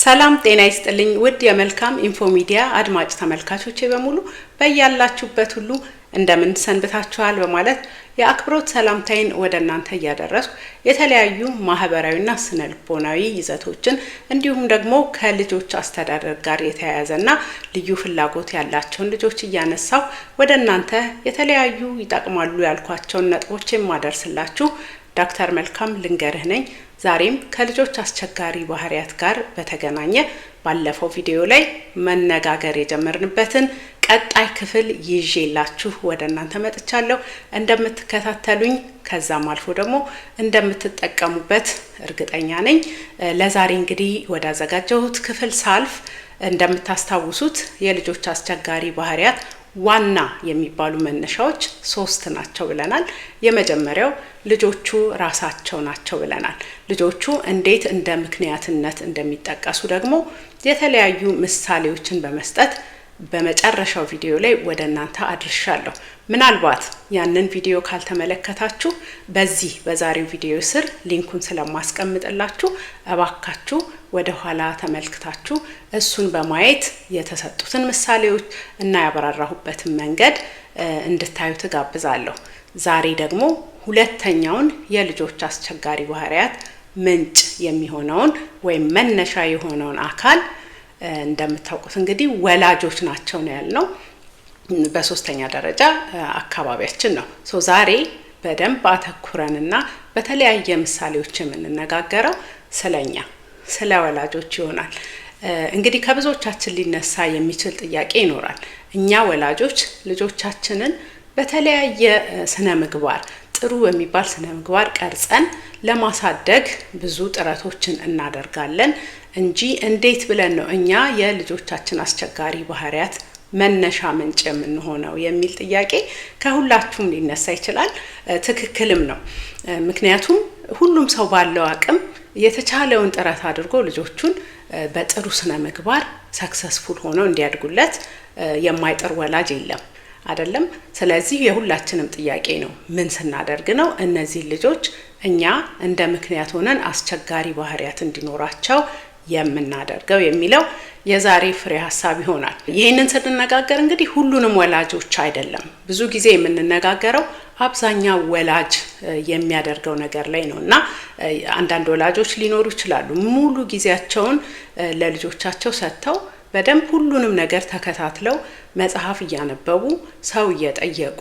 ሰላም ጤና ይስጥልኝ ውድ የመልካም ኢንፎ ሚዲያ አድማጭ ተመልካቾቼ በሙሉ በእያላችሁበት ሁሉ እንደምን ሰንብታችኋል በማለት የአክብሮት ሰላምታዬን ወደ እናንተ እያደረስኩ የተለያዩ ማህበራዊና ስነልቦናዊ ይዘቶችን እንዲሁም ደግሞ ከልጆች አስተዳደር ጋር የተያያዘና ልዩ ፍላጎት ያላቸውን ልጆች እያነሳው ወደ እናንተ የተለያዩ ይጠቅማሉ ያልኳቸውን ነጥቦች የማደርስላችሁ ዶክተር መልካም ልንገርህ ነኝ። ዛሬም ከልጆች አስቸጋሪ ባህሪያት ጋር በተገናኘ ባለፈው ቪዲዮ ላይ መነጋገር የጀመርንበትን ቀጣይ ክፍል ይዤላችሁ ወደ እናንተ መጥቻለሁ። እንደምትከታተሉኝ ከዛም አልፎ ደግሞ እንደምትጠቀሙበት እርግጠኛ ነኝ። ለዛሬ እንግዲህ ወደ አዘጋጀሁት ክፍል ሳልፍ እንደምታስታውሱት የልጆች አስቸጋሪ ባህሪያት ዋና የሚባሉ መነሻዎች 3 ናቸው ብለናል። የመጀመሪያው ልጆቹ ራሳቸው ናቸው ብለናል። ልጆቹ እንዴት እንደ ምክንያትነት እንደሚጠቀሱ ደግሞ የተለያዩ ምሳሌዎችን በመስጠት በመጨረሻው ቪዲዮ ላይ ወደ እናንተ አድርሻለሁ። ምናልባት ያንን ቪዲዮ ካልተመለከታችሁ በዚህ በዛሬው ቪዲዮ ስር ሊንኩን ስለማስቀምጥላችሁ እባካችሁ ወደ ኋላ ተመልክታችሁ እሱን በማየት የተሰጡትን ምሳሌዎች እና ያብራራሁበትን መንገድ እንድታዩ ተጋብዛለሁ። ዛሬ ደግሞ ሁለተኛውን የልጆች አስቸጋሪ ባህሪያት ምንጭ የሚሆነውን ወይም መነሻ የሆነውን አካል እንደምታውቁት እንግዲህ ወላጆች ናቸው ነው ያልነው። በሶስተኛ ደረጃ አካባቢያችን ነው። ዛሬ በደንብ አተኩረንና በተለያየ ምሳሌዎች የምንነጋገረው ስለኛ ስለ ወላጆች ይሆናል። እንግዲህ ከብዙዎቻችን ሊነሳ የሚችል ጥያቄ ይኖራል። እኛ ወላጆች ልጆቻችንን በተለያየ ስነ ምግባር ጥሩ የሚባል ስነ ምግባር ቀርጸን ለማሳደግ ብዙ ጥረቶችን እናደርጋለን እንጂ እንዴት ብለን ነው እኛ የልጆቻችን አስቸጋሪ ባህሪያት መነሻ ምንጭ የምንሆነው የሚል ጥያቄ ከሁላችሁም ሊነሳ ይችላል። ትክክልም ነው። ምክንያቱም ሁሉም ሰው ባለው አቅም የተቻለውን ጥረት አድርጎ ልጆቹን በጥሩ ስነ ምግባር ሰክሰስፉል ሆነው እንዲያድጉለት የማይጥር ወላጅ የለም አይደለም። ስለዚህ የሁላችንም ጥያቄ ነው፣ ምን ስናደርግ ነው እነዚህ ልጆች እኛ እንደ ምክንያት ሆነን አስቸጋሪ ባህሪያት እንዲኖራቸው የምናደርገው የሚለው የዛሬ ፍሬ ሀሳብ ይሆናል። ይሄንን ስንነጋገር እንግዲህ ሁሉንም ወላጆች አይደለም፣ ብዙ ጊዜ የምንነጋገረው አብዛኛው ወላጅ የሚያደርገው ነገር ላይ ነውና አንዳንድ ወላጆች ሊኖሩ ይችላሉ ሙሉ ጊዜያቸውን ለልጆቻቸው ሰጥተው በደንብ ሁሉንም ነገር ተከታትለው መጽሐፍ እያነበቡ ሰው እየጠየቁ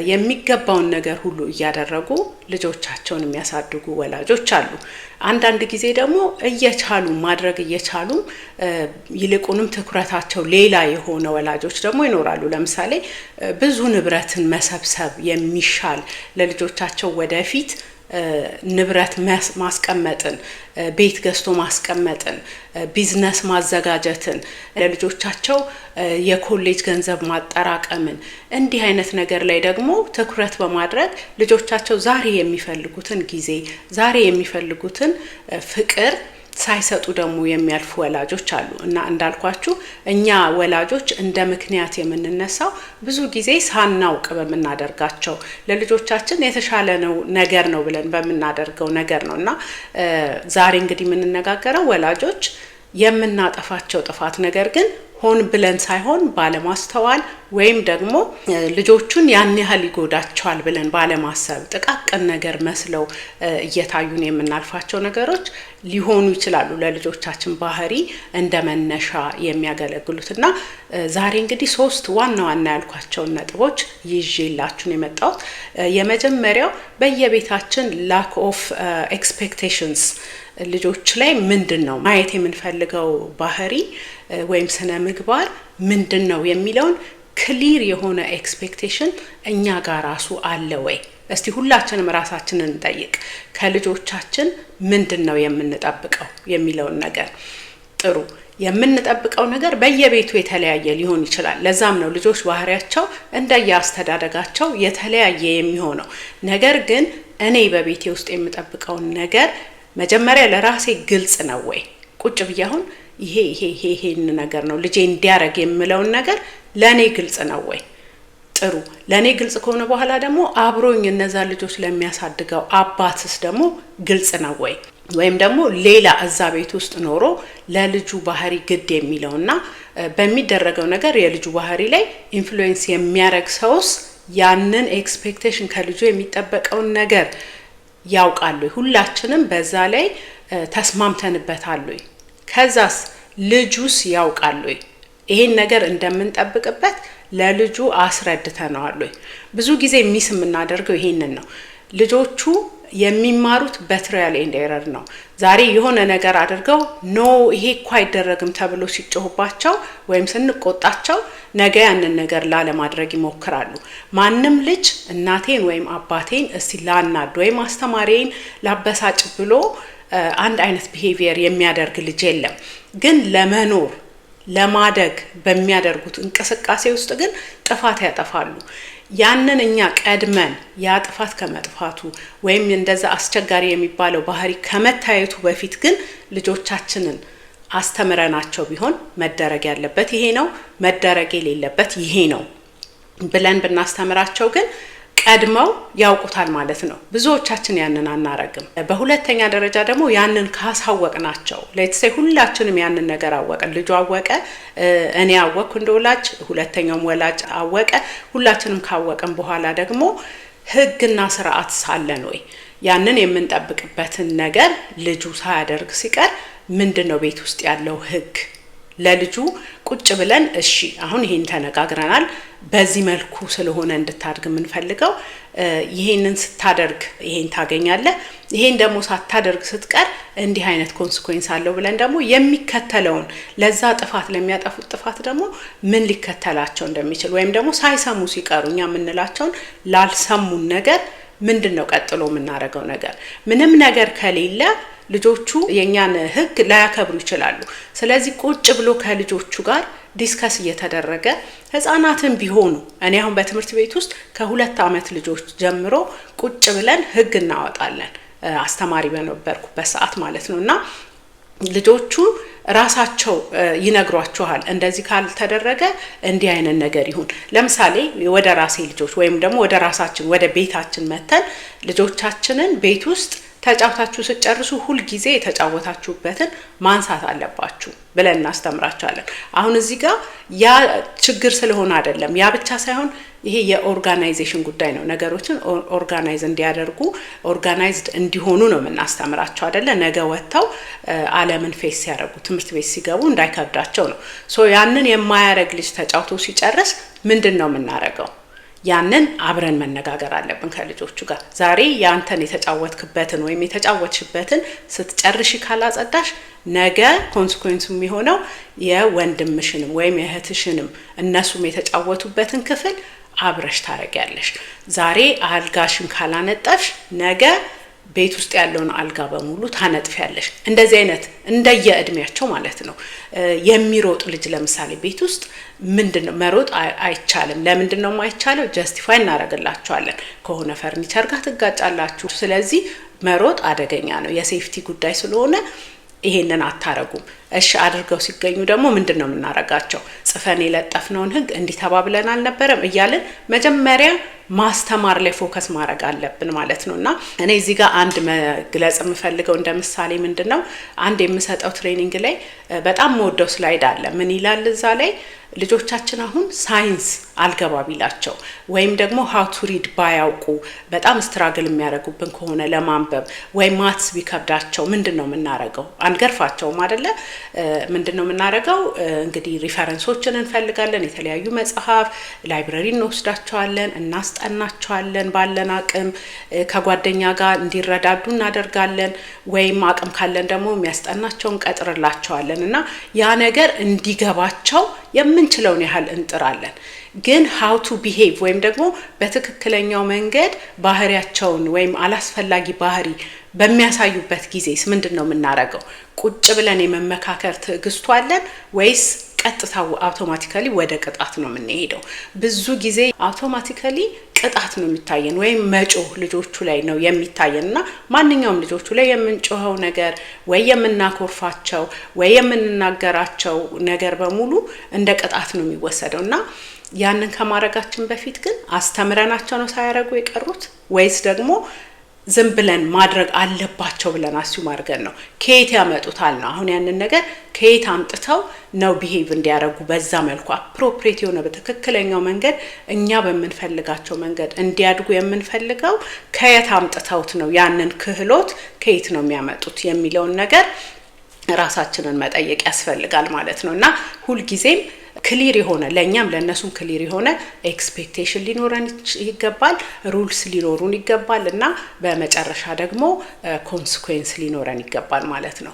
የሚገባውን ነገር ሁሉ እያደረጉ ልጆቻቸውን የሚያሳድጉ ወላጆች አሉ። አንዳንድ ጊዜ ደግሞ እየቻሉ ማድረግ እየቻሉ ይልቁንም ትኩረታቸው ሌላ የሆነ ወላጆች ደግሞ ይኖራሉ። ለምሳሌ ብዙ ንብረትን መሰብሰብ የሚሻል ለልጆቻቸው ወደፊት ንብረት ማስቀመጥን፣ ቤት ገዝቶ ማስቀመጥን፣ ቢዝነስ ማዘጋጀትን፣ ለልጆቻቸው የኮሌጅ ገንዘብ ማጠራቀምን እንዲህ አይነት ነገር ላይ ደግሞ ትኩረት በማድረግ ልጆቻቸው ዛሬ የሚፈልጉትን ጊዜ ዛሬ የሚፈልጉትን ፍቅር ሳይሰጡ ደግሞ የሚያልፉ ወላጆች አሉ። እና እንዳልኳችሁ እኛ ወላጆች እንደ ምክንያት የምንነሳው ብዙ ጊዜ ሳናውቅ በመናደርጋቸው ለልጆቻችን የተሻለ ነገር ነው ብለን በመናደርገው ነገር ነውና ዛሬ እንግዲህ የምንነጋገረው ወላጆች የምናጠፋቸው ጥፋት ነገር ግን ሆን ብለን ሳይሆን ባለማስተዋል ወይም ደግሞ ልጆቹን ያን ያህል ይጎዳቸዋል ብለን ባለማሰብ ጥቃቅን ነገር መስለው እየታዩን የምናልፋቸው ነገሮች ሊሆኑ ይችላሉ ለልጆቻችን ባህሪ እንደመነሻ የሚያገለግሉትና ዛሬ እንግዲህ 3 ዋና ያልኳቸውን ነጥቦች ይዤላችሁ የመጣሁት። የመጀመሪያው በየቤታችን lack of expectations ልጆች ላይ ምንድነው ማየት የምንፈልገው ባህሪ ወይም ስነ ምግባር ምንድነው የሚለውን ክሊር የሆነ ኤክስፔክቴሽን እኛ ጋር ራሱ አለ ወይ? እስቲ ሁላችንም ራሳችንን እንጠይቅ። ከልጆቻችን ምንድነው የምንጠብቀው የሚለውን ነገር። ጥሩ የምንጠብቀው ነገር በየቤቱ የተለያየ ሊሆን ይችላል። ለዛም ነው ልጆች ባህሪያቸው እንደየአስተዳደጋቸው የተለያየ የሚሆነው። ነገር ግን እኔ በቤቴ ውስጥ የምጠብቀው ነገር መጀመሪያ ለራሴ ግልጽ ነው ወይ? ቁጭ ብዬ አሁን ይሄ ነገር ነው ልጄ እንዲያረግ የምለውን ነገር ለኔ ግልጽ ነው ወይ? ጥሩ ለኔ ግልጽ ከሆነ በኋላ ደግሞ አብሮኝ እነዛ ልጆች ለሚያሳድገው አባትስ ደግሞ ግልጽ ነው ወይ? ወይም ደግሞ ሌላ እዛ ቤት ውስጥ ኖሮ ለልጁ ባህሪ ግድ የሚለውና በሚደረገው ነገር የልጁ ባህሪ ላይ ኢንፍሉዌንስ የሚያደርግ ሰውስ ያንን ኤክስፔክቴሽን ከልጁ የሚጠበቀውን ነገር ያውቃሉ? ሁላችንም በዛ ላይ ተስማምተንበታል? ከዛስ ልጁስ ያውቃሉ? ይሄን ነገር እንደምንጠብቅበት ለልጁ አስረድተነዋል? ብዙ ጊዜ ሚስ የምናደርገው ይሄንን ነው። ልጆቹ የሚማሩት በትራያል ኤንድ ኤረር ነው። ዛሬ የሆነ ነገር አድርገው ኖ ይሄ እኮ አይደረግም ተብሎ ሲጮህባቸው ወይም ስንቆጣቸው ነገ ያንን ነገር ላለማድረግ ይሞክራሉ። ማንም ልጅ እናቴን ወይም አባቴን እስቲ ላናድ ወይም አስተማሪዬን ላበሳጭ ብሎ አንድ አይነት ቢሄቪየር የሚያደርግ ልጅ የለም። ግን ለመኖር ለማደግ በሚያደርጉት እንቅስቃሴ ውስጥ ግን ጥፋት ያጠፋሉ። ያንን እኛ ቀድመን ያ ጥፋት ከመጥፋቱ ወይም እንደዛ አስቸጋሪ የሚባለው ባህሪ ከመታየቱ በፊት ግን ልጆቻችንን አስተምረናቸው ቢሆን መደረግ ያለበት ይሄ ነው፣ መደረግ የሌለበት ይሄ ነው ብለን ብናስተምራቸው ግን ቀድመው ያውቁታል ማለት ነው። ብዙዎቻችን ያንን አናረግም። በሁለተኛ ደረጃ ደግሞ ያንን ካሳወቅናቸው ሌትስ ሴይ ሁላችንም ያንን ነገር አወቀን፣ ልጁ አወቀ፣ እኔ አወቅኩ እንደወላጅ፣ ሁለተኛውም ወላጅ አወቀ። ሁላችንም ካወቅን በኋላ ደግሞ ህግና ስርዓት ሳለን ወይ ያንን የምንጠብቅበትን ነገር ልጁ ሳያደርግ ሲቀር ምንድነው ቤት ውስጥ ያለው ህግ? ለልጁ ቁጭ ብለን እሺ አሁን ይሄን ተነጋግረናል፣ በዚህ መልኩ ስለሆነ እንድታድግ የምንፈልገው ይሄንን ስታደርግ ይሄን ታገኛለህ፣ ይሄን ደግሞ ሳታደርግ ስትቀር እንዲህ አይነት ኮንሲኩዌንስ አለው ብለን ደግሞ የሚከተለውን ለዛ ጥፋት ለሚያጠፉት ጥፋት ደግሞ ምን ሊከተላቸው እንደሚችል ወይም ደግሞ ሳይሰሙ ሲቀሩ እኛ የምንላቸውን ላልሰሙን ነገር ምንድነው ቀጥሎ የምናደርገው ነገር? ምንም ነገር ከሌለ ልጆቹ የኛን ህግ ላያከብሩ ይችላሉ። ስለዚህ ቁጭ ብሎ ከልጆቹ ጋር ዲስከስ እየተደረገ ህፃናትን ቢሆኑ እኔ አሁን በትምህርት ቤት ውስጥ ከ2 አመት ልጆች ጀምሮ ቁጭ ብለን ህግ እናወጣለን፣ አስተማሪ በነበርኩበት ሰዓት ማለት ነውና ልጆቹ ራሳቸው ይነግሯቸዋል፣ እንደዚህ ካልተደረገ እንዲህ አይነት ነገር ይሁን። ለምሳሌ ወደ ራሴ ልጆች ወይም ደግሞ ወደ ራሳችን ወደ ቤታችን መተን ልጆቻችንን ቤት ውስጥ ተጫውታችሁ ስጨርሱ ሁሉ ጊዜ የተጫወታችሁበትን ማንሳት አለባችሁ ብለን እናስተምራቸዋለን። አሁን እዚህ ጋር ያ ችግር ስለሆነ አይደለም፣ ያ ብቻ ሳይሆን ይሄ የኦርጋናይዜሽን ጉዳይ ነው። ነገሮችን ኦርጋናይዝ እንዲያደርጉ ኦርጋናይዝድ እንዲሆኑ ነው የምናስተምራቸው አይደለ? ነገ ወጥተው ዓለምን ፌስ ሲያደርጉ ትምህርት ቤት ሲገቡ እንዳይከብዳቸው ነው። ሶ ያንን የማያረግ ልጅ ተጫውቶ ሲጨርስ ምንድነው የምናረገው? ያንን አብረን መነጋገር አለብን ከልጆቹ ጋር። ዛሬ ያንተን የተጫወትክበትን ወይም የተጫወትሽበትን ስትጨርሺ ካላጸዳሽ ነገ ኮንሲኩዌንሱ የሚሆነው የወንድምሽንም ወይም የእህትሽንም እነሱም የተጫወቱበትን ክፍል አብረሽ ታረጊያለሽ። ዛሬ አልጋሽን ካላነጠፍሽ ነገ ቤት ውስጥ ያለውን አልጋ በሙሉ ታነጥፊያለሽ። እንደዚህ አይነት እንደየእድሜያቸው ማለት ነው። የሚሮጥ ልጅ ለምሳሌ ቤት ውስጥ ምንድነው መሮጥ አይቻልም። ለምንድነው የማይቻለው? ጀስቲፋይ እናደርግላቸዋለን። ከሆነ ፈርኒቸር ጋር ትጋጫላችሁ፣ ስለዚህ መሮጥ አደገኛ ነው፣ የሴፍቲ ጉዳይ ስለሆነ ይሄንን አታረጉም። እሺ አድርገው ሲገኙ ደግሞ ምንድነው የምናረጋቸው? ጽፈን የለጠፍነውን ህግ እንዲተባብለን አልነበረም እያልን መጀመሪያ ማስተማር ላይ ፎከስ ማድረግ አለብን ማለት ነውና እኔ እዚህ ጋር አንድ መግለጽ የምፈልገው እንደ ምሳሌ ምንድነው አንድ የምሰጠው ትሬኒንግ ላይ በጣም ወደው ስላይድ አለ። ምን ይላል እዛ ላይ? ልጆቻችን አሁን ሳይንስ አልገባ ቢላቸው ወይም ደግሞ ሃው ቱ ሪድ ባያውቁ በጣም ስትራግል የሚያደርጉብን ከሆነ ለማንበብ ወይ ማትስ ቢከብዳቸው ምንድነው የምናረገው? አንገርፋቸውም አይደለ? ምንድነው የምናረገው? እንግዲህ ሪፈረንሶችን እንፈልጋለን፣ የተለያዩ መጽሐፍ ላይብረሪ እንወስዳቸዋለን፣ እናስጠናቸዋለን፣ ባለን አቅም ከጓደኛ ጋር እንዲረዳዱ እናደርጋለን፣ ወይም አቅም ካለን ደግሞ የሚያስጠናቸውን ቀጥርላቸዋለን እና ያ ነገር እንዲገባቸው የምንችለውን ያህል እንጥራለን። ግን how to behave ወይም ደግሞ በትክክለኛው መንገድ ባህሪያቸውን ወይም አላስፈላጊ ባህሪ በሚያሳዩበት ጊዜስ ምንድነው የምናረገው? ቁጭ ብለን የመመካከር ትዕግስቱ አለን ወይስ ቀጥታው አውቶማቲካሊ ወደ ቅጣት ነው የምንሄደው? ብዙ ጊዜ አውቶማቲካሊ ቅጣት ነው የሚታየን ወይም መጮህ ልጆቹ ላይ ነው የሚታየንና ማንኛውም ልጆቹ ላይ የምንጮኸው ነገር ወይ የምናኮርፋቸው ወይ የምንናገራቸው ነገር በሙሉ እንደ ቅጣት ነው የሚወሰደውና ያንን ከማረጋችን በፊት ግን አስተምረናቸው ነው ሳያረጉ የቀሩት ወይስ ደግሞ ዝም ብለን ማድረግ አለባቸው ብለን አስዩ ማርገን ነው ከየት ያመጡታል ነው አሁን ያንን ነገር ከየት አምጥተው ነው ቢሄቭ እንዲያረጉ በዛ መልኩ አፕሮፕሪየት የሆነ በትክክለኛው መንገድ እኛ በመንፈልጋቸው መንገድ እንዲያድጉ የምንፈልገው ከየት አምጥተውት ነው ያንን ክህሎት ከየት ነው የሚያመጡት የሚለውን ነገር ራሳችንን መጠየቅ ያስፈልጋል ማለት ነውና ሁሉ ጊዜም ክሊር የሆነ ለኛም ለነሱም ክሊር የሆነ ኤክስፔክቴሽን ሊኖረን ይገባል ሩልስ ሊኖሩን ይገባልና በመጨረሻ ደግሞ ኮንሲኩዌንስ ሊኖረን ይገባል ማለት ነው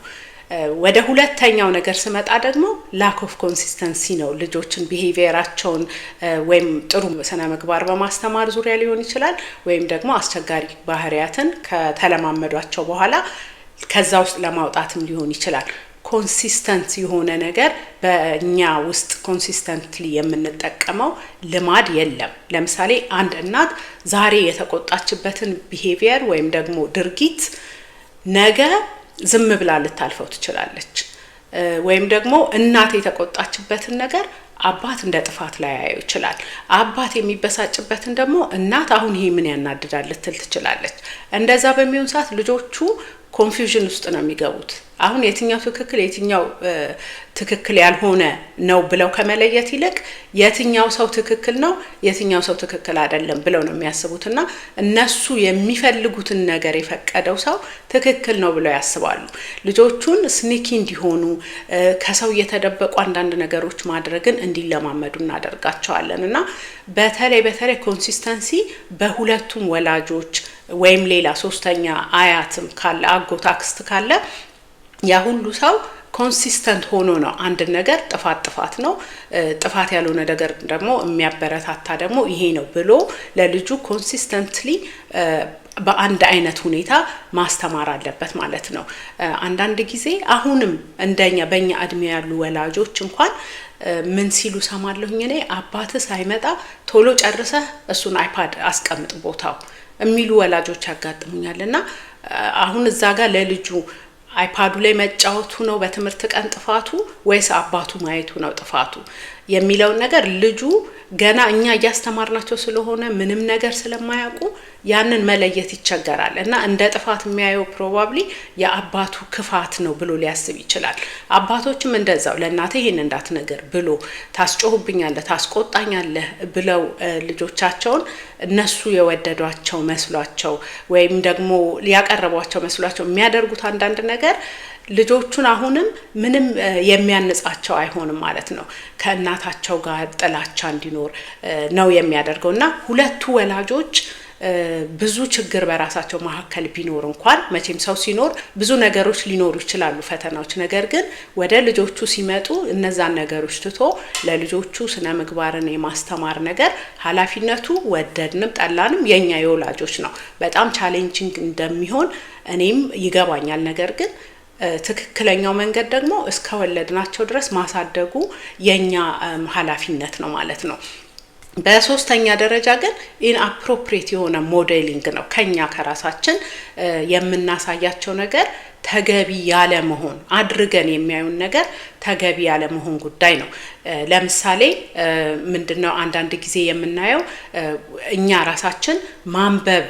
ወደ ሁለተኛው ነገር ስመጣ ደግሞ ላክ ኦፍ ኮንሲስተንሲ ነው ልጆችን ቢሄቪየራቸውን ወይም ጥሩ ስነ ምግባር በማስተማር ዙሪያ ሊሆን ይችላል ወይም ደግሞ አስቸጋሪ ባህሪያትን ከተለማመዷቸው በኋላ ከዛ ውስጥ ለማውጣትም ሊሆን ይችላል ኮንሲስተንት የሆነ ነገር በእኛ ውስጥ ኮንሲስተንትሊ የምንጠቀመው ልማድ የለም ለምሳሌ አንድ እናት ዛሬ የተቆጣችበትን ቢሄቪየር ወይም ደግሞ ድርጊት ነገ ዝም ብላ ልታልፈው ትችላለች ወይም ደግሞ እናት የተቆጣችበትን ነገር አባት እንደ ጥፋት ላይ ያየው ይችላል አባት የሚበሳጭበትን ደግሞ እናት አሁን ይሄ ምን ያናድዳል ልትል ትችላለች እንደዛ በሚሆን ሰዓት ልጆቹ ኮንፊውዥን ውስጥ ነው የሚገቡት አሁን የትኛው ትክክል ያልሆነ ነው ብለው ከመለየት ይልቅ የትኛው ሰው ትክክል ነው የትኛው ሰው ትክክል አይደለም ብለው ነው የሚያስቡትና እነሱ የሚፈልጉትን ነገር የፈቀደው ሰው ትክክል ነው ብለው ያስባሉ ልጆቹን ስኒኪ እንዲሆኑ ከሰው የተደበቁ አንዳንድ ነገሮች ማድረግን እንዲለማመዱ እናደርጋቸዋለንና በተለይ ኮንሲስተንሲ በሁለቱም ወላጆች ወይም ሌላ ሶስተኛ አያትም ካለ አጎት አክስት ካለ ያ ሁሉ ሰው ኮንሲስተንት ሆኖ ነው አንድ ነገር ጥፋት ነው ጥፋት ያልሆነ ነገር ደግሞ የሚያበረታታ ደግሞ ይሄ ነው ብሎ ለልጁ ኮንሲስተንትሊ በአንድ አይነት ሁኔታ ማስተማር አለበት ማለት ነው አንዳንድ ጊዜ አሁንም እንደኛ በእኛ እድሜ ያሉ ወላጆች እንኳን ምን ሲሉ ሰማለሁኝ እኔ አባት ሳይመጣ ቶሎ ጨርሰህ እሱን አይፓድ አስቀምጥ ቦታው የሚሉ ወላጆች ያጋጥሙኛልና አሁን እዛ ጋር ለልጁ አይፓዱ ላይ መጫወቱ ነው በትምህርት ቀን ጥፋቱ ወይስ አባቱ ማየቱ ነው ጥፋቱ የሚለው ነገር ልጁ ገና እኛ ያስተማርናቸው ስለሆነ ምንም ነገር ስለማያውቁ ያንን መለየት ይቸገራል እና እንደ ጥፋት የሚያየው ፕሮባብሊ የአባቱ ክፋት ነው ብሎ ሊያስብ ይችላል አባቶችም እንደዛው ለእናቴ ይሄን እንዳትነገር ብሎ ታስጮህብኛለህ ታስቆጣኛለህ ብለው ልጆቻቸውን እነሱ የወደዷቸው መስሏቸው ወይም ደግሞ ያቀርቧቸው መስሏቸው የሚያደርጉት አንዳንድ ነገር ልጆቹን አሁንም ምንም የሚያንጻቸው አይሆንም ማለት ነው ከእናታቸው ጋር ጥላቻ እንዲኖር ነው የሚያደርገውና ሁለቱ ወላጆች ብዙ ችግር በራሳቸው መሐከል ቢኖር እንኳን መቼም ሰው ሲኖር ብዙ ነገሮች ሊኖሩ ይችላሉ ፈተናዎች ነገር ግን ወደ ልጆቹ ሲመጡ እነዛን ነገሮች ትቶ ለልጆቹ ስነ ምግባርን የማስተማር ነገር ኃላፊነቱ ወደድንም ጠላንም የኛ የወላጆች ነው በጣም ቻሌንጂንግ እንደሚሆን እኔም ይገባኛል ነገር ግን ትክክለኛው መንገድ ደግሞ እስከወለድናቸው ድረስ ማሳደጉ የኛ ኃላፊነት ነው ማለት ነው በሶስተኛ ደረጃ ግን ኢንአፕሮፕሪየት የሆነ ሞዴሊንግ ነው ከኛ ከራሳችን የምናሳያቸው ነገር ተገቢ ያለ መሆን አድርገን የሚያዩን ነገር ተገቢ ያለ መሆን ጉዳይ ነው ለምሳሌ ምንድነው አንዳንድ ጊዜ የምናየው እኛ ራሳችን ማንበብ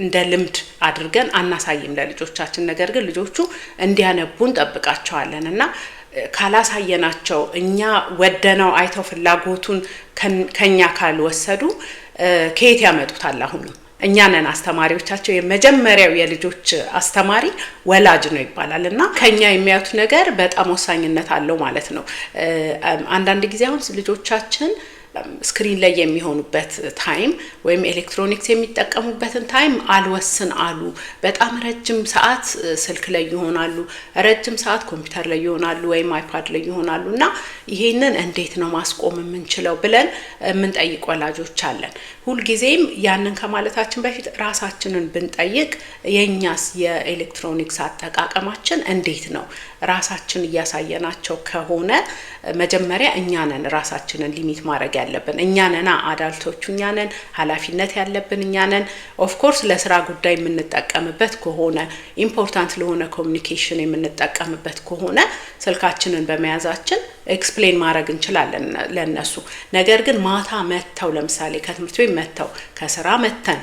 እንደ ልምድ አድርገን አናሳይም ለልጆቻችን ነገር ግን ልጆቹ እንዲያነቡን ጠብቃቸዋለንና ካላሳየናቸው እኛ ወደነው አይተው ፍላጎቱን ከኛ ካልወሰዱ ከየት ያመጡታል አሁን እኛ ነን አስተማሪዎቻቸው የመጀመሪያው የልጆች አስተማሪ ወላጅ ነው ይባላልና ከኛ የሚያዩት ነገር በጣም ወሳኝነት አለው ማለት ነው አንዳንድ ጊዜ አሁን ልጆቻችን ስክሪን ላይ የሚሆኑበት ታይም ወይም ኤሌክትሮኒክስ የሚጠቀሙበትን ታይም አልወስን አሉ በጣም ረጅም ሰዓት ስልክ ላይ ይሆናሉ ረጅም ሰዓት ኮምፒውተር ላይ ይሆናሉ ወይም አይፓድ ላይ ይሆናሉና ይሄንን እንዴት ነው ማስቆም የምንችለው ብለን የምንጠይቅ ወላጆች አለን ሁሉ ጊዜም ያንን ከማለታችን በፊት ራሳችንን ብንጠይቅ የኛስ የኤሌክትሮኒክስ አጠቃቀማችን እንዴት ነው ራሳችን ያሳየናቸው ከሆነ መጀመሪያ እኛ ነን ራሳችንን ሊሚት ማድረግ ያለብን እኛ ነን አዳልቶቹ እኛ ነን ኃላፊነት ያለብን እኛ ነን ኦፍ ኮርስ ለስራ ጉዳይ የምንጠቀምበት ከሆነ ኢምፖርታንት ለሆነ ኮሙኒኬሽን የምንጠቀምበት ከሆነ ስልካችንን በመያዛችን ኤክስፕሌን ማድረግ እንችላለን ለነሱ ነገር ግን ማታ መተው ለምሳሌ ከትምህርት ቤት መተው ከስራ መተን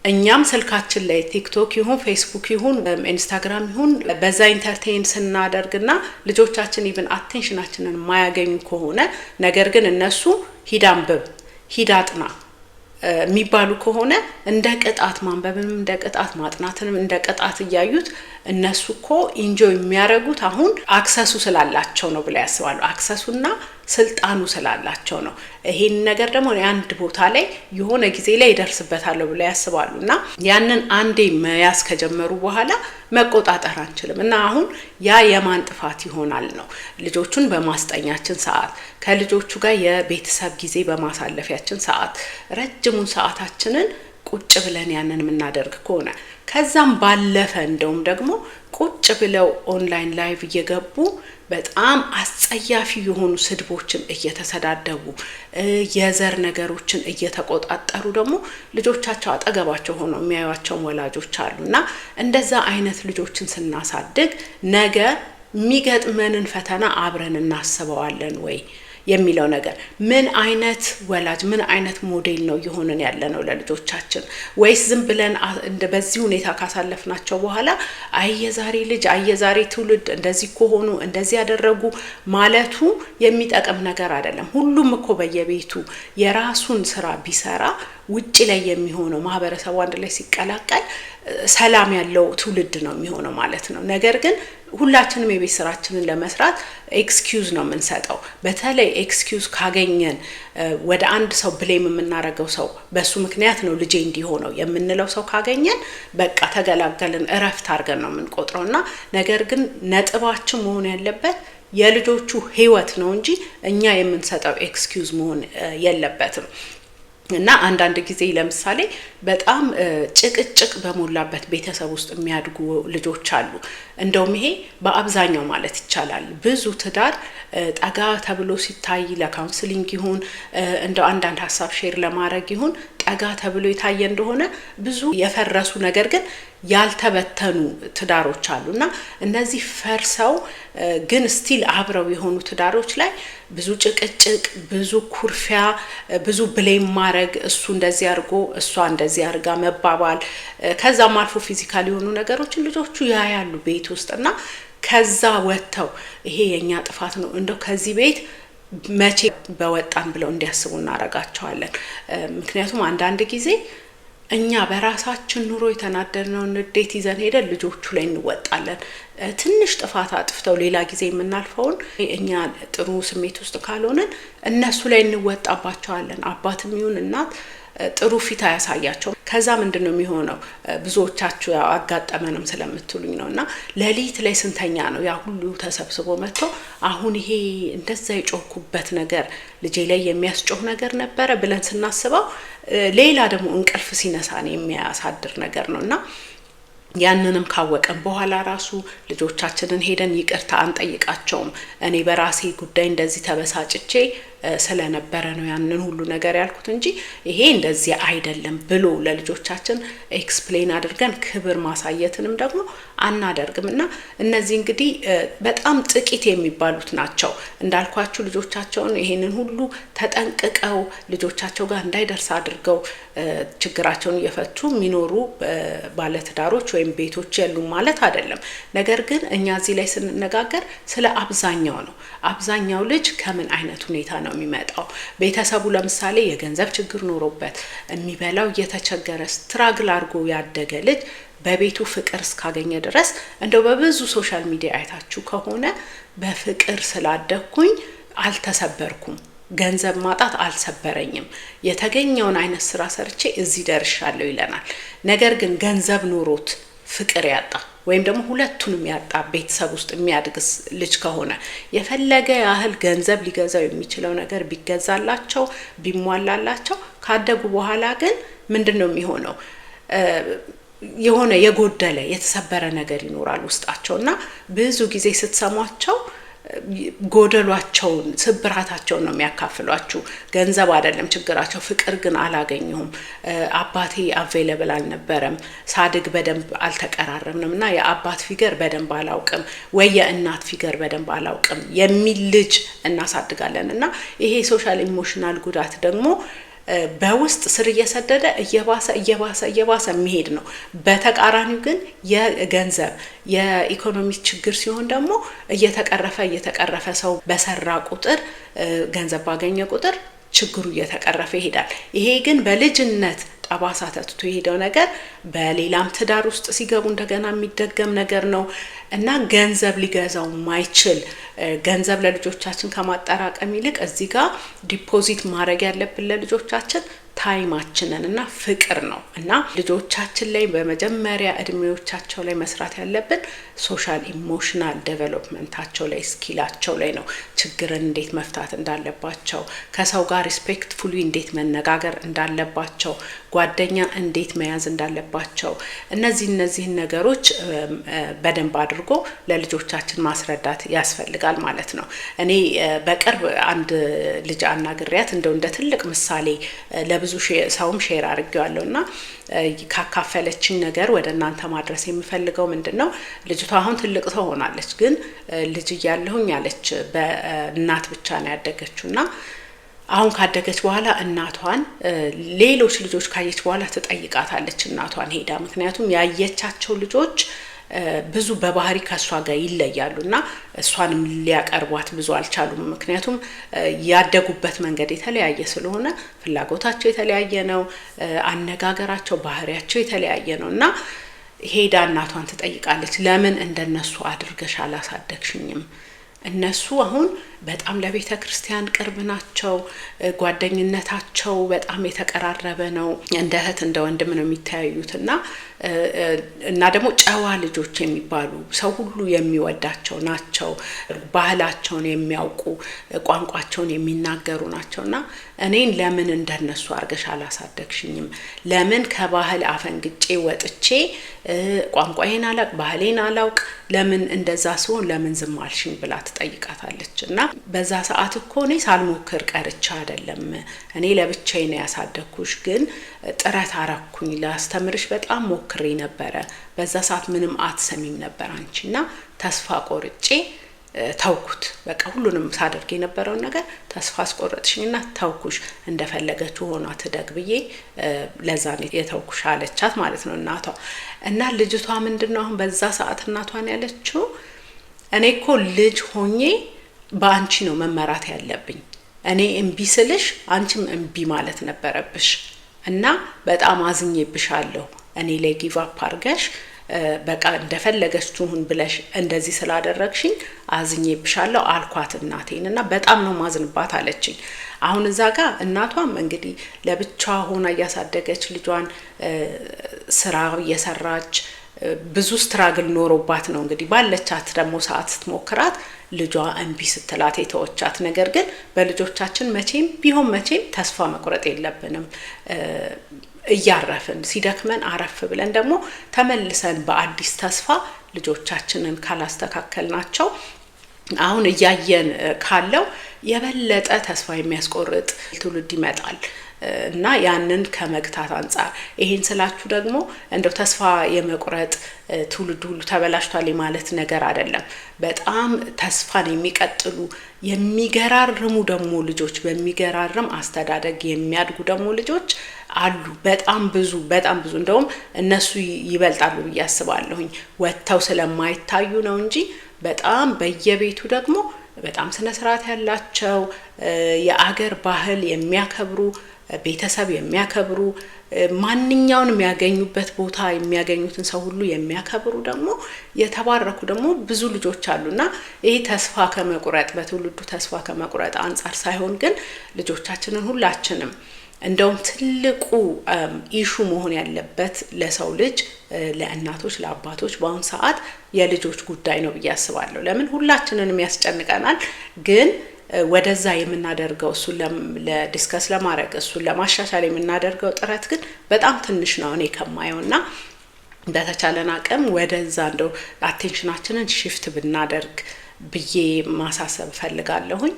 እኛም ስልካችን ላይ ቲክቶክ ይሁን ፌስቡክ ይሁን ኢንስታግራም ይሁን በዛ ኢንተርቴይን ስናደርግና ልጆቻችን ኢቭን አቴንሽናችንን ማያገኙ ከሆነ ነገር ግን እነሱ ሂዳንብብ ሂዳጥና የሚባሉ ከሆነ እንደ ቅጣት ማንበብንም እንደ ቅጣት ማጥናትንም እንደ ቅጣት ያዩት እነሱ እኮ ኢንጆይ የሚያረጉት አሁን አክሰሱ ስላላቸው ነው ብለው ያስባሉ። አክሰሱና ስልጣኑ ስላላቸው ነው። ይሄን ነገር ደግሞ አንድ ቦታ ላይ የሆነ ጊዜ ላይ ይደርስበታል ብለው ያስባሉና ያንን አንዴ መያዝ ከጀመሩ በኋላ መቆጣጠር አንችልም። እና አሁን ያ የማን ጥፋት ይሆናል ነው? ልጆቹን በማስጠኛችን ሰዓት ከልጆቹ ጋር የቤተሰብ ጊዜ በማሳለፊያችን ሰዓት ረጅሙን ሰዓታችንን ቁጭ ብለን ያንን የምናደርግ ከሆነ ከዛም ባለፈ እንደውም ደግሞ ቁጭ ብለው ኦንላይን ላይቭ እየገቡ በጣም አስጸያፊ የሆኑ ስድቦችን እየተሰዳደቡ የዘር ነገሮችን እየተቆጣጠሩ ደግሞ ልጆቻቸው አጠገባቸው ሆኖ የሚያዩዋቸው ወላጆች አሉና እንደዛ አይነት ልጆችን ስናሳድግ ነገ የሚገጥመንን ፈተና አብረን እናስበዋለን ወይ የሚለው ነገር ምን አይነት ወላጅ ምን አይነት ሞዴል ነው የሆነን ያለነው ለልጆቻችን? ወይስ ዝም ብለን በዚህ ሁኔታ ካሳለፍናቸው በኋላ አየዛሬ ልጅ አየዛሬ ትውልድ እንደዚህ ሆኑ እንደዚህ ያደረጉ ማለቱ የሚጠቅም ነገር አይደለም። ሁሉም እኮ በየቤቱ የራሱን ስራ ቢሰራ ውጪ ላይ የሚሆነው ማህበረሰቡ አንድ ላይ ሲቀላቀል ሰላም ያለው ትውልድ ነው የሚሆነው ማለት ነው። ነገር ግን ሁላችንም የቤት ስራችንን ለመስራት ኤክስኪዩዝ ነው የምንሰጠው። በተለይ ኤክስኪዩዝ ካገኘን ወደ አንድ ሰው ብሌም የምናረገው ሰው በሱ ምክንያት ነው ልጄ እንዲሆነው የምንለው ሰው ካገኘን በቃ ተገላገልን እረፍት አድርገን ነው የምንቆጥረውና ነገር ግን ነጥባችን መሆን ያለበት የልጆቹ ህይወት ነው እንጂ እኛ የምንሰጠው ኤክስኪዩዝ መሆን የለበትም። እና አንዳንድ ጊዜ ለምሳሌ በጣም ጭቅጭቅ በሞላበት ቤተሰብ ውስጥ የሚያድጉ ልጆች አሉ። እንደውም ይሄ በአብዛኛው ማለት ይቻላል ብዙ ትዳር ጠጋ ተብሎ ሲታይ ለካውንስሊንግ ይሁን እንደው አንዳንድ ሀሳብ ሼር ለማድረግ ይሁን ጠጋ ተብሎ የታየ እንደሆነ ብዙ የፈረሱ ነገር ግን ያልተበተኑ ትዳሮች አሉና እነዚህ ፈርሰው ግን ስቲል አብረው የሆኑ ትዳሮች ላይ ብዙ ጭቅጭቅ፣ ብዙ ኩርፊያ፣ ብዙ ብሌም ማድረግ እሱ እንደዚህ አድርጎ እሷ እንደዚህ አድርጋ መባባል ከዛም አልፎ ፊዚካሊ የሆኑ ነገሮችን ልጆቹ ያያሉ ቤት ውስጥና ከዛ ወጥተው ይሄ የኛ ጥፋት ነው እንደው ከዚህ ቤት መቼ በወጣን ብለው እንዲያስቡ እናረጋቸዋለን። ምክንያቱም አንዳንድ ጊዜ እኛ በራሳችን ኑሮ የተናደድነው ንዴት ይዘን ሄደን ልጆቹ ላይ እንወጣለን። ትንሽ ጥፋት አጥፍተው ሌላ ጊዜ የምናልፈውን እኛ ጥሩ ስሜት ውስጥ ካልሆነን እነሱ ላይ እንወጣባቸዋለን። አባትም ይሁን እናት ጥሩ ፊት ያሳያቸው። ከዛ ምንድነው የሚሆነው? ብዙዎቻችሁ ያው አጋጠመንም ስለምትሉኝ ነውና ሌሊት ላይ ስንተኛ ነው ያ ሁሉ ተሰብስቦ መጥቶ አሁን ይሄ እንደዛ የጮኩበት ነገር ልጄ ላይ የሚያስጮህ ነገር ነበረ ብለን ስናስበው ሌላ ደግሞ እንቅልፍ ሲነሳን የሚያሳድር ነገር ነውና ያንንም ካወቀን በኋላ ራሱ ልጆቻችንን ሄደን ይቅርታ አንጠይቃቸውም። እኔ በራሴ ጉዳይ እንደዚህ ተበሳጭቼ ስለነበረ ነው ያንን ሁሉ ነገር ያልኩት እንጂ ይሄ እንደዚህ አይደለም ብሎ ለልጆቻችን ኤክስፕሌን አድርገን ክብር ማሳየትንም ደግሞ አናደርግምና እነዚህ እንግዲህ በጣም ጥቂት የሚባሉት ናቸው። እንዳልኳችሁ ልጆቻቸውን ይሄንን ሁሉ ተጠንቅቀው ልጆቻቸው ጋር እንዳይደርስ አድርገው ችግራቸውን እየፈቱ የሚኖሩ ባለትዳሮች ወይም ቤቶች ያሉ ማለት አይደለም። ነገር ግን እኛ እዚህ ላይ ስንነጋገር ስለ አብዛኛው ነው። አብዛኛው ልጅ ከምን አይነት ሁኔታ ነው የሚመጣው? ቤተሰቡ ለምሳሌ የገንዘብ ችግር ኖሮበት የሚበላው እየተቸገረ ስትራግል አድርጎ ያደገ ልጅ በቤቱ ፍቅር እስካገኘ ድረስ እንደው በብዙ ሶሻል ሚዲያ አይታችሁ ከሆነ በፍቅር ስላደግኩኝ አልተሰበርኩም፣ ገንዘብ ማጣት አልሰበረኝም፣ የተገኘውን አይነት ስራ ሰርቼ እዚህ ደርሻለሁ ይለናል። ነገር ግን ገንዘብ ኖሮት ፍቅር ያጣ ወይም ደግሞ ሁለቱንም ያጣ ቤተሰብ ውስጥ የሚያድግስ ልጅ ከሆነ የፈለገ ያህል ገንዘብ ሊገዛው የሚችለው ነገር ቢገዛላቸው ቢሟላላቸው ካደጉ በኋላ ግን ምንድነው የሚሆነው? የሆነ የጎደለ የተሰበረ ነገር ይኖራል ውስጣቸውና ብዙ ጊዜ ስትሰሟቸው ጎደሏቸውን ስብራታቸውን ነው የሚያካፍሏችሁ። ገንዘብ አይደለም ችግራቸው፣ ፍቅር ግን አላገኘሁም፣ አባቴ አቬለብል አልነበረም፣ ሳድግ በደንብ አልተቀራረብንምና የአባት ፊገር በደንብ አላውቅም ወይ የእናት ፊገር በደንብ አላውቅም የሚል ልጅ እናሳድጋለንና ይሄ ሶሻል ኢሞሽናል ጉዳት ደግሞ በውስጥ ስር እየሰደደ እየባሰ የሚሄድ ነው። በተቃራኒው ግን የገንዘብ የኢኮኖሚ ችግር ሲሆን ደግሞ እየተቀረፈ ሰው በሰራ ቁጥር ገንዘብ ባገኘ ቁጥር ችግሩ እየተቀረፈ ይሄዳል። ይሄ ግን በልጅነት ጠባሳ ተትቶ የሄደው ነገር በሌላም ትዳር ውስጥ ሲገቡ እንደገና የሚደገም ነገር ነው እና ገንዘብ ሊገዛው ማይችል ገንዘብ ለልጆቻችን ከማጠራቀም ይልቅ እዚህ ጋር ዲፖዚት ማድረግ ያለብን ለልጆቻችን ታይማችንን እና ፍቅር ነው እና ልጆቻችን ላይ በመጀመሪያ እድሜዎቻቸው ላይ መስራት ያለብን ሶሻል ኢሞሽናል ዴቨሎፕመንታቸው ላይ ስኪላቸው ላይ ነው። ችግርን እንዴት መፍታት እንዳለባቸው፣ ከሰው ጋር ሪስፔክትፉሊ እንዴት መነጋገር እንዳለባቸው፣ ጓደኛ እንዴት መያዝ እንዳለባቸው እነዚህን ነገሮች በደንብ አድርጎ ለልጆቻችን ማስረዳት ያስፈልጋል ማለት ነው። እኔ በቅርብ አንድ ልጅ አናግሪያት እንደው እንደ ትልቅ ምሳሌ ለብዙ ሰውም ሼር አድርጌዋለሁና ካካፈለችኝ ነገር ወደ እናንተ ማድረስ የምፈልገው ምንድነው፣ ልጅቷ አሁን ትልቅ ሰው ሆናለች፣ ግን ልጅ እያለሁኝ ያለች በእናት ብቻ ነው ያደገችውና አሁን ካደገች በኋላ እናቷን ሌሎች ልጆች ካየች በኋላ ትጠይቃታለች እናቷን ሄዳ። ምክንያቱም ያየቻቸው ልጆች ብዙ በባህሪ ከሷ ጋር ይለያሉና እሷንም ሊያቀርቧት ብዙ አልቻሉም። ምክንያቱም ያደጉበት መንገድ የተለያየ ስለሆነ ፍላጎታቸው የተለያየ ነው፣ አነጋገራቸው፣ ባህሪያቸው የተለያየ ነውና ሄዳ እናቷን ትጠይቃለች። ለምን እንደነሱ አድርገሽ አላሳደግሽኝም? እነሱ አሁን በጣም ለቤተ ክርስቲያን ቅርብ ናቸው፣ ጓደኝነታቸው በጣም የተቀራረበ ነው፣ እንደ እህት እንደ ወንድም ነው የሚተያዩትና እና ደግሞ ጨዋ ልጆች የሚባሉ ሰው ሁሉ የሚወዳቸው ናቸው። ባህላቸውን የሚያውቁ ቋንቋቸውን የሚናገሩ ናቸውና እኔን ለምን እንደነሱ አርገሽ አላሳደግሽኝም? ለምን ከባህል አፈንግጬ ወጥቼ ቋንቋዬን አላውቅ ባህሌን አላውቅ ለምን እንደዛ ሲሆን ለምን ዝም አልሽኝ ብላ ትጠይቃታለች። እና በዛ ሰዓት እኮ እኔ ሳልሞክር ቀርቻ አይደለም፣ እኔ ለብቻዬ ነው ያሳደግኩሽ፣ ግን ጥረት አረኩኝ፣ ላስተምርሽ በጣም ሞክሬ ነበረ። በዛ ሰዓት ምንም አትሰሚም ነበር አንቺና ተስፋ ቆርጬ ተውኩት። በቃ ሁሉንም ሳደርግ የነበረውን ነገር ተስፋ አስቆረጥሽኝና ተውኩሽ፣ እንደፈለገችው ሆና ትደግ ብዬ ለዛ ነው የተውኩሽ አለቻት ማለት ነው እናቷ። እና ልጅቷ ምንድነው አሁን በዛ ሰዓት እናቷን ያለችው፣ እኔ እኮ ልጅ ሆኜ በአንቺ ነው መመራት ያለብኝ፣ እኔ እምቢ ስልሽ አንቺም እምቢ ማለት ነበረብሽ እና በጣም አዝኜብሻለሁ፣ እኔ ላይ ጊቭ አፕ አርገሽ በቃ እንደፈለገሽ ትሁን ብለሽ እንደዚህ ስላደረግሽኝ አዝኜብሻለሁ አልኳት እናቴን እና በጣም ነው ማዝንባት አለችኝ። አሁን እዛ ጋር እናቷም እንግዲህ ለብቻዋ ሆና እያሳደገች ልጇን ስራ እየሰራች ብዙ ስትራግል ኖሮባት ነው እንግዲህ ባለቻት ደግሞ ሰዓት ስትሞክራት ልጇ እንቢ ስትላት የተወቻት። ነገር ግን በልጆቻችን መቼም ቢሆን መቼም ተስፋ መቁረጥ የለብንም። እያረፍን ሲደክመን አረፍ ብለን ደግሞ ተመልሰን በአዲስ ተስፋ ልጆቻችንን ካላስተካከልናቸው አሁን እያየን ካለው የበለጠ ተስፋ የሚያስቆርጥ ትውልድ ይመጣል እና ያንን ከመግታት አንፃር ይሄን ስላችሁ ደግሞ እንደው ተስፋ የመቁረጥ ትውልድ ሁሉ ተበላሽቷል ማለት ነገር አይደለም። በጣም ተስፋን የሚቀጥሉ የሚገራርሙ ደግሞ ልጆች በሚገራርም አስተዳደግ የሚያድጉ ደግሞ ልጆች አሉ። በጣም ብዙ እንደውም እነሱ ይበልጣሉ ብዬ አስባለሁኝ። ወጥተው ስለማይታዩ ነው እንጂ በጣም በየቤቱ ደግሞ በጣም ስነ ስርዓት ያላቸው የአገር ባህል የሚያከብሩ ቤተሰብ የሚያከብሩ ማንኛውንም የሚያገኙበት ቦታ የሚያገኙትን ሰው ሁሉ የሚያከብሩ ደግሞ የተባረኩ ደግሞ ብዙ ልጆች አሉና ይሄ ተስፋ ከመቁረጥ በትውልዱ ተስፋ ከመቁረጥ አንፃር ሳይሆን ግን ልጆቻችንን ሁላችንም እንደውም ትልቁ ኢሹ መሆን ያለበት ለሰው ልጅ ለእናቶች ለአባቶች በአሁን ሰዓት የልጆች ጉዳይ ነው ብዬ አስባለሁ። ለምን ሁላችንንም ያስጨንቀናል፣ ግን ወደዛ የምናደርገው እሱ ለዲስከስ ለማድረግ እሱ ለማሻሻል የምናደርገው ጥረት ግን በጣም ትንሽ ነው እኔ ከማየውና በተቻለን አቅም ወደዛ እንደው አቴንሽናችንን ሽፍት ብናደርግ ብዬ ማሳሰብ ፈልጋለሁኝ።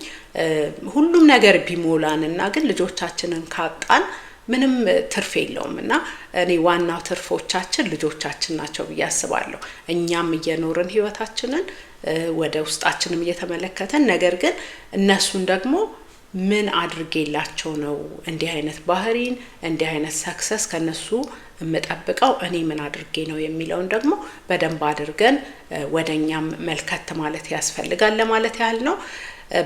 ሁሉም ነገር ቢሞላንና ግን ልጆቻችንን ካጣን ምንም ትርፍ የለውምና እኔ ዋናው ትርፎቻችን ልጆቻችን ናቸው ብዬ አስባለሁ። እኛም እየኖርን ህይወታችንን ወደ ውስጣችንም እየተመለከተን ነገር ግን እነሱን ደግሞ ምን አድርጌላቸው ነው እንዲህ አይነት ባህሪን እንዲህ አይነት ሰክሰስ ከነሱ የምጠብቀው እኔ ምን አድርጌ ነው የሚለውን ደግሞ በደንብ አድርገን ወደኛም መልከት ማለት ያስፈልጋል ለማለት ያህል ነው።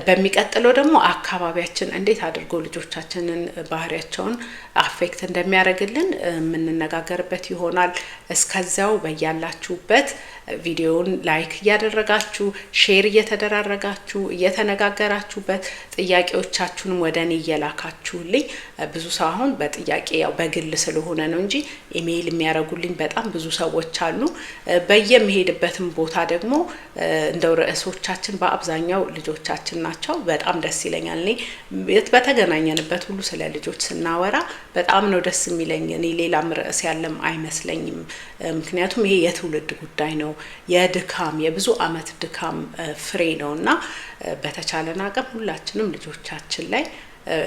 በሚቀጥለው ደግሞ አካባቢያችን እንዴት አድርጎ ልጆቻችንን ባህሪያቸውን አፌክት እንደሚያደርግልን የምንነጋገርበት ይሆናል። እስከዛው በያላችሁበት ቪዲዮውን ላይክ እያደረጋችሁ ሼር እየተደራረጋችሁ እየተነጋገራችሁበት ጥያቄዎቻችሁንም ወደኔ እየላካችሁልኝ ብዙ ሰው አሁን በጥያቄ ያው በግል ስለሆነ ነው እንጂ ኢሜይል የሚያረጉልኝ በጣም ብዙ ሰዎች አሉ። በየመሄድበትም ቦታ ደግሞ እንደው ርዕሶቻችን በአብዛኛው ልጆቻችን ናቸው። በጣም ደስ ይለኛል። እኔ በተገናኘንበት ሁሉ ስለ ልጆች ስናወራ በጣም ነው ደስ የሚለኝ። እኔ ሌላም ርዕስ ያለም አይመስለኝም። ምክንያቱም ይሄ የትውልድ ጉዳይ ነው። የድካም የብዙ አመት ድካም ፍሬ ነውና በተቻለና አቅም ሁላችንም ልጆቻችን ላይ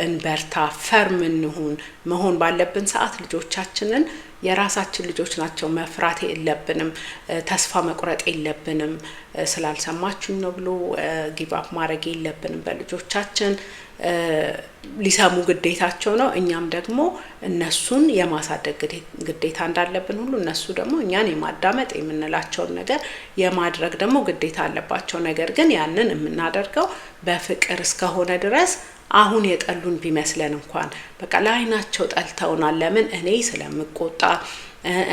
እንበርታ፣ ፈርም እንሁን። መሆን ባለብን ሰዓት ልጆቻችንን የራሳችን ልጆች ናቸው፣ መፍራት የለብንም፣ ተስፋ መቁረጥ የለብንም። ስላልሰማችሁኝ ነው ብሎ ጊቭ አፕ ማድረግ የለብንም በልጆቻችን። ሊሰሙ ግዴታቸው ነው። እኛም ደግሞ እነሱን የማሳደግ ግዴታ እንዳለብን ሁሉ እነሱ ደግሞ እኛን የማዳመጥ የምንላቸውን ነገር የማድረግ ደግሞ ግዴታ አለባቸው። ነገር ግን ያንን የምናደርገው በፍቅር እስከሆነ ድረስ አሁን የጠሉን ቢመስለን እንኳን በቃ ለአይናቸው ጠልተውናል። ለምን? እኔ ስለምቆጣ፣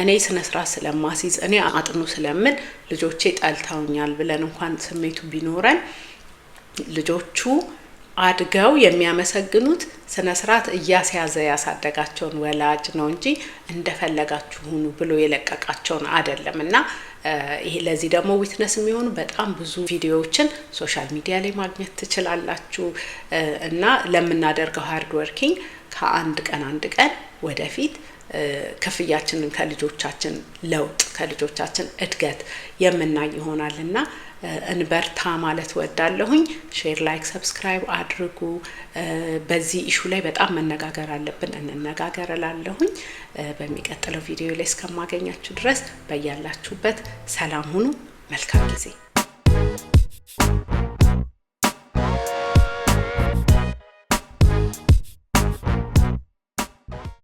እኔ ስነ ስርዓት ስለማስይዝ፣ እኔ አጥኑ ስለምን ልጆቼ ጠልተውኛል ብለን እንኳን ስሜቱ ቢኖረን ልጆቹ አድገው የሚያመሰግኑት ስነ ስርዓት እያስያዘ ያሳደጋቸውን ወላጅ ነው እንጂ እንደፈለጋችሁ ሁኑ ብሎ የለቀቃቸውን አይደለምና ይሄ ለዚህ ደግሞ ዊትነስ የሚሆኑ በጣም ብዙ ቪዲዮዎችን ሶሻል ሚዲያ ላይ ማግኘት ትችላላችሁ። እና ለምናደርገው ሃርድ ወርኪንግ ከአንድ ቀን ወደፊት ክፍያችንን ከልጆቻችን ለውጥ ከልጆቻችን እድገት የምናይ ይሆናልና እንበርታ ማለት ወዳለሁኝ። ሼር፣ ላይክ፣ ሰብስክራይብ አድርጉ። በዚህ ኢሹ ላይ በጣም መነጋገር አለብን፣ እንነጋገር እላለሁኝ። በሚቀጥለው ቪዲዮ ላይ እስከማገኛችሁ ድረስ በያላችሁበት ሰላም ሁኑ። መልካም ጊዜ